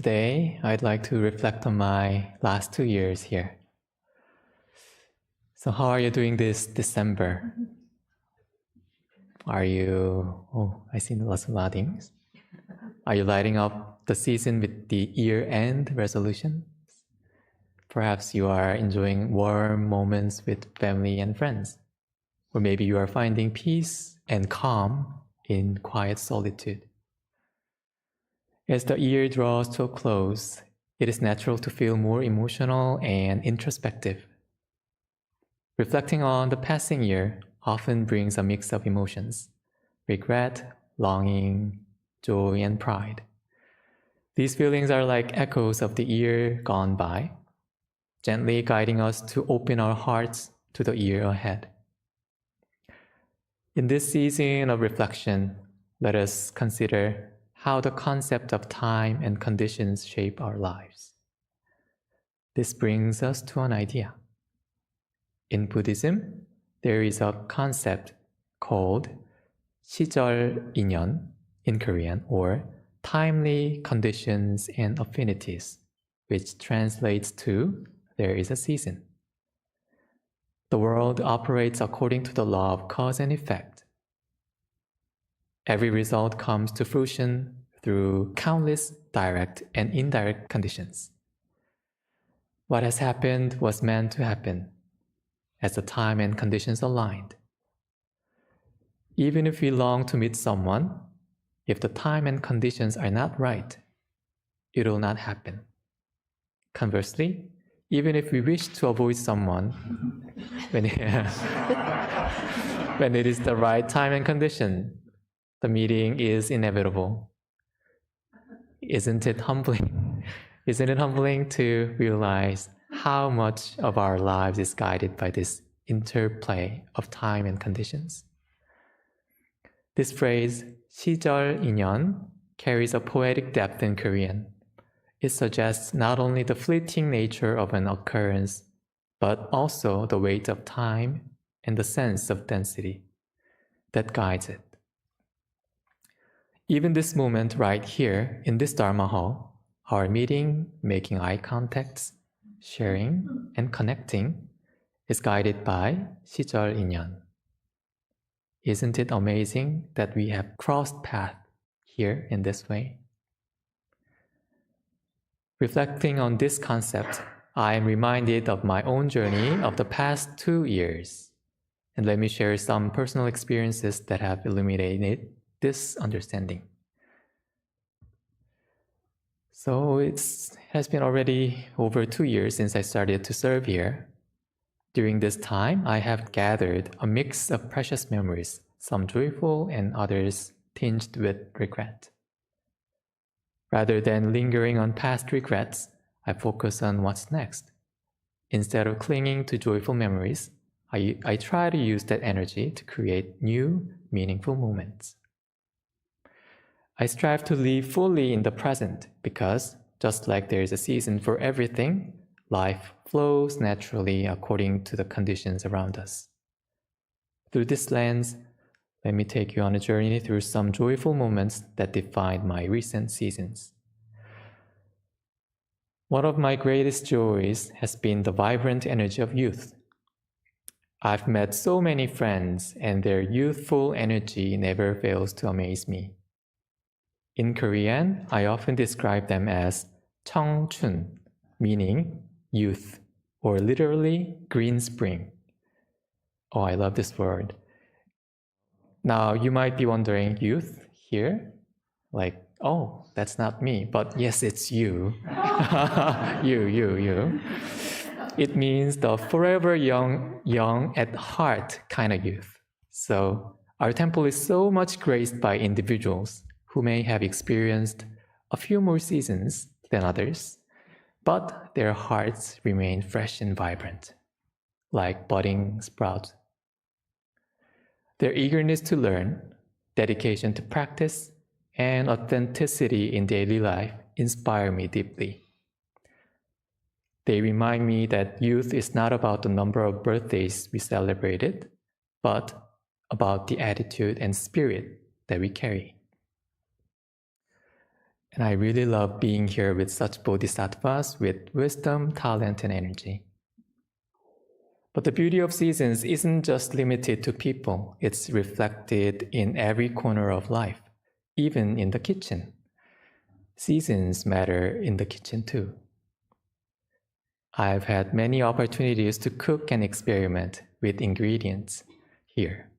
Today, I'd like to reflect on my last 2 years here. So how are you doing this December? I see lots of noddings. Are you lighting up the season with the year-end resolution? Perhaps you are enjoying warm moments with family and friends. Or maybe you are finding peace and calm in quiet solitude. As the year draws to a close, it is natural to feel more emotional and introspective. Reflecting on the passing year often brings a mix of emotions: regret, longing, joy, and pride. These feelings are like echoes of the year gone by, gently guiding us to open our hearts to the year ahead. In this season of reflection, let us consider how the concept of time and conditions shape our lives. This brings us to an idea. In Buddhism, there is a concept called 시절 인연 in Korean, or timely conditions and affinities, which translates to there is a season. The world operates according to the law of cause and effect. Every result comes to fruition through countless direct and indirect conditions. What has happened was meant to happen, as the time and conditions aligned. Even if we long to meet someone, if the time and conditions are not right, it will not happen. Conversely, even if we wish to avoid someone, when it is the right time and condition, the meeting is inevitable. Isn't it humbling? Isn't it humbling to realize how much of our lives is guided by this interplay of time and conditions? This phrase, 시절 인연, carries a poetic depth in Korean. It suggests not only the fleeting nature of an occurrence, but also the weight of time and the sense of density that guides it. Even this moment right here in this Dharma hall, our meeting, making eye contacts, sharing, and connecting is guided by 시절 인연. Isn't it amazing that we have crossed paths here in this way? Reflecting on this concept, I am reminded of my own journey of the past 2 years. And let me share some personal experiences that have illuminated this understanding. So it has been already over 2 years since I started to serve here. During this time, I have gathered a mix of precious memories, some joyful and others tinged with regret. Rather than lingering on past regrets, I focus on what's next. Instead of clinging to joyful memories, I try to use that energy to create new, meaningful moments. I strive to live fully in the present because, just like there is a season for everything, life flows naturally according to the conditions around us. Through this lens, let me take you on a journey through some joyful moments that defined my recent seasons. One of my greatest joys has been the vibrant energy of youth. I've met so many friends, and their youthful energy never fails to amaze me. In Korean, I often describe them as 청춘, meaning youth, or literally green spring. Oh, I love this word. Now, you might be wondering, youth here? Like, oh, that's not me, but yes, it's you. you. It means the forever young at heart kind of youth. So our temple is so much graced by individuals who may have experienced a few more seasons than others, but their hearts remain fresh and vibrant, like budding sprouts. Their eagerness to learn, dedication to practice, and authenticity in daily life inspire me deeply. They remind me that youth is not about the number of birthdays we celebrated, but about the attitude and spirit that we carry. And I really love being here with such bodhisattvas with wisdom, talent, and energy. But the beauty of seasons isn't just limited to people. It's reflected in every corner of life, even in the kitchen. Seasons matter in the kitchen too. I've had many opportunities to cook and experiment with ingredients here.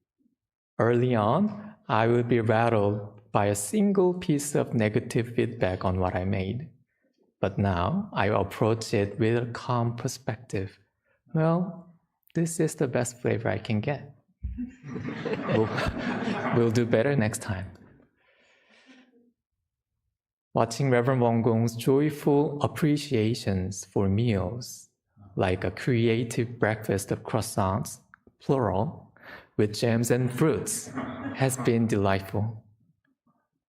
Early on, I would be rattled by a single piece of negative feedback on what I made. But now I approach it with a calm perspective. Well, this is the best flavor I can get. We'll do better next time. Watching Reverend Wonggong's joyful appreciations for meals, like a creative breakfast of croissants, plural, with jams and fruits, has been delightful.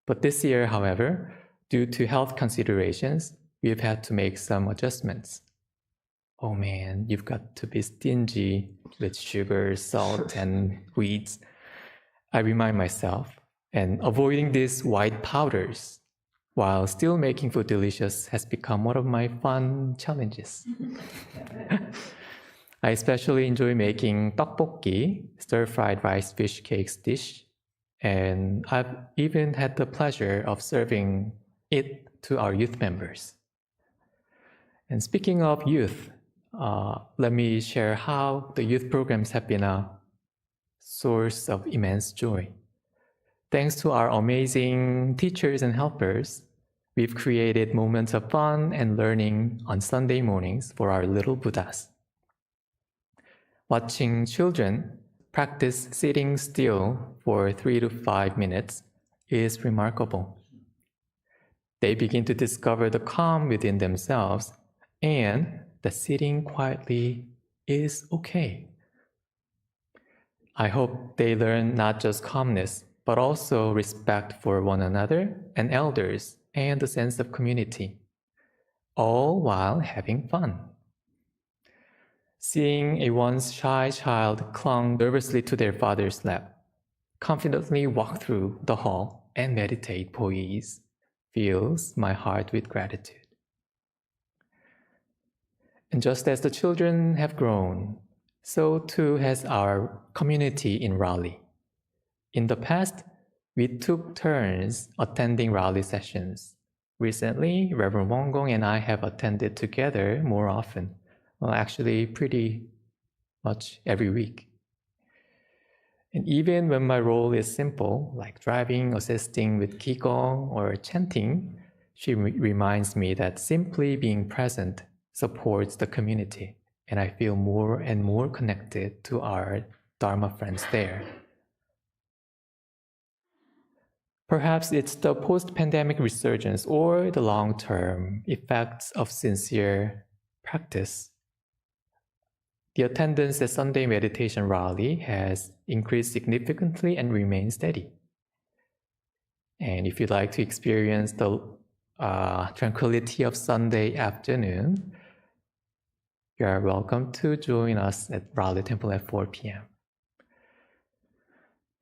But this year, however, due to health considerations, we've had to make some adjustments. Oh man, you've got to be stingy with sugar, salt, and wheats. I remind myself, and avoiding these white powders while still making food delicious has become one of my fun challenges. I especially enjoy making tteokbokki, stir-fried rice fish cakes dish, and I've even had the pleasure of serving it to our youth members. And speaking of youth, let me share how the youth programs have been a source of immense joy. Thanks to our amazing teachers and helpers, we've created moments of fun and learning on Sunday mornings for our little Buddhas. Watching children practice sitting still for 3 to 5 minutes is remarkable. They begin to discover the calm within themselves and that sitting quietly is okay. I hope they learn not just calmness, but also respect for one another and elders and a sense of community, all while having fun. Seeing a once shy child clung nervously to their father's lap, confidently walk through the hall and meditate poise fills my heart with gratitude. And just as the children have grown, so too has our community in Raleigh. In the past, we took turns attending Raleigh sessions. Recently, Reverend Wonggong and I have attended together more often. Well, actually, pretty much every week. And even when my role is simple, like driving, assisting with Qigong, or chanting, she reminds me that simply being present supports the community, and I feel more and more connected to our Dharma friends there. Perhaps it's the post-pandemic resurgence or the long-term effects of sincere practice. The attendance at Sunday Meditation Rally has increased significantly and remains steady. And if you'd like to experience the tranquility of Sunday afternoon, you are welcome to join us at Raleigh Temple at 4 p.m.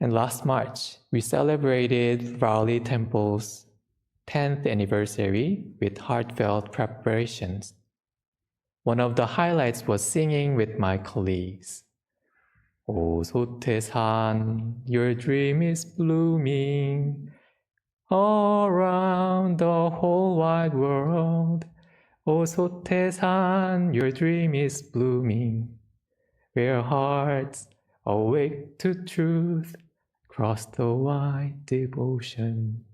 And last March, we celebrated Raleigh Temple's 10th anniversary with heartfelt preparations. One of the highlights was singing with my colleagues. O Sotesan, your dream is blooming around the whole wide world. O Sotesan, your dream is blooming where hearts awake to truth cross the wide deep ocean.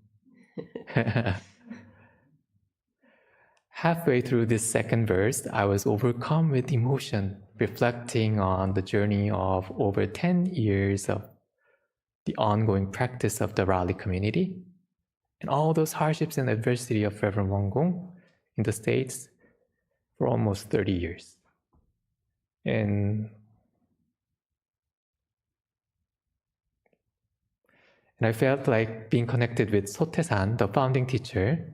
Halfway through this second verse, I was overcome with emotion, reflecting on the journey of over 10 years of the ongoing practice of the Raleigh community, and all those hardships and adversity of Reverend Wonggong in the States for almost 30 years. And I felt like being connected with Sote-san, the founding teacher,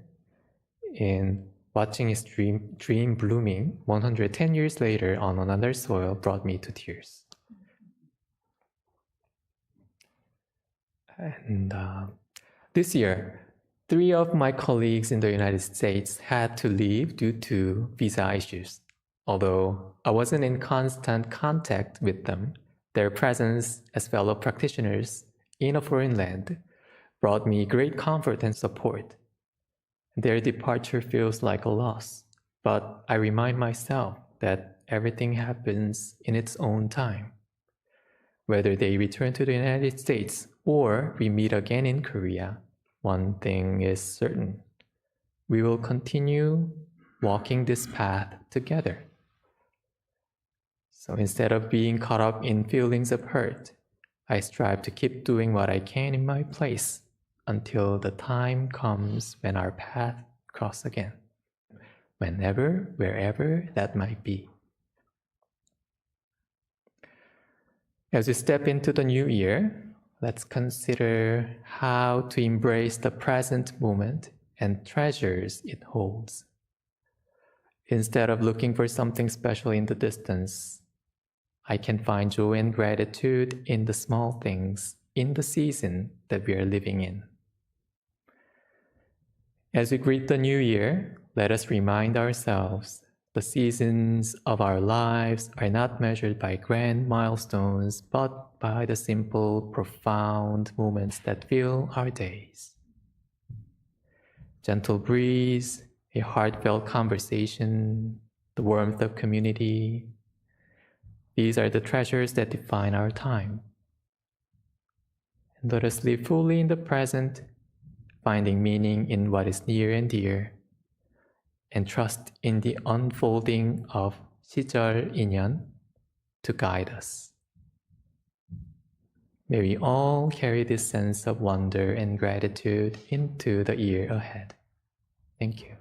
in watching his dream blooming 110 years later on another soil brought me to tears. And this year, 3 of my colleagues in the United States had to leave due to visa issues. Although I wasn't in constant contact with them, their presence as fellow practitioners in a foreign land brought me great comfort and support. Their departure feels like a loss, but I remind myself that everything happens in its own time. Whether they return to the United States or we meet again in Korea, one thing is certain. We will continue walking this path together. So instead of being caught up in feelings of hurt, I strive to keep doing what I can in my place until the time comes when our paths cross again. Whenever, wherever that might be. As we step into the new year, let's consider how to embrace the present moment and treasures it holds. Instead of looking for something special in the distance, I can find joy and gratitude in the small things in the season that we are living in. As we greet the new year, let us remind ourselves the seasons of our lives are not measured by grand milestones, but by the simple, profound moments that fill our days. Gentle breeze, a heartfelt conversation, the warmth of community. These are the treasures that define our time. And let us live fully in the present, finding meaning in what is near and dear, and trust in the unfolding of 시절 인연 to guide us. May we all carry this sense of wonder and gratitude into the year ahead. Thank you.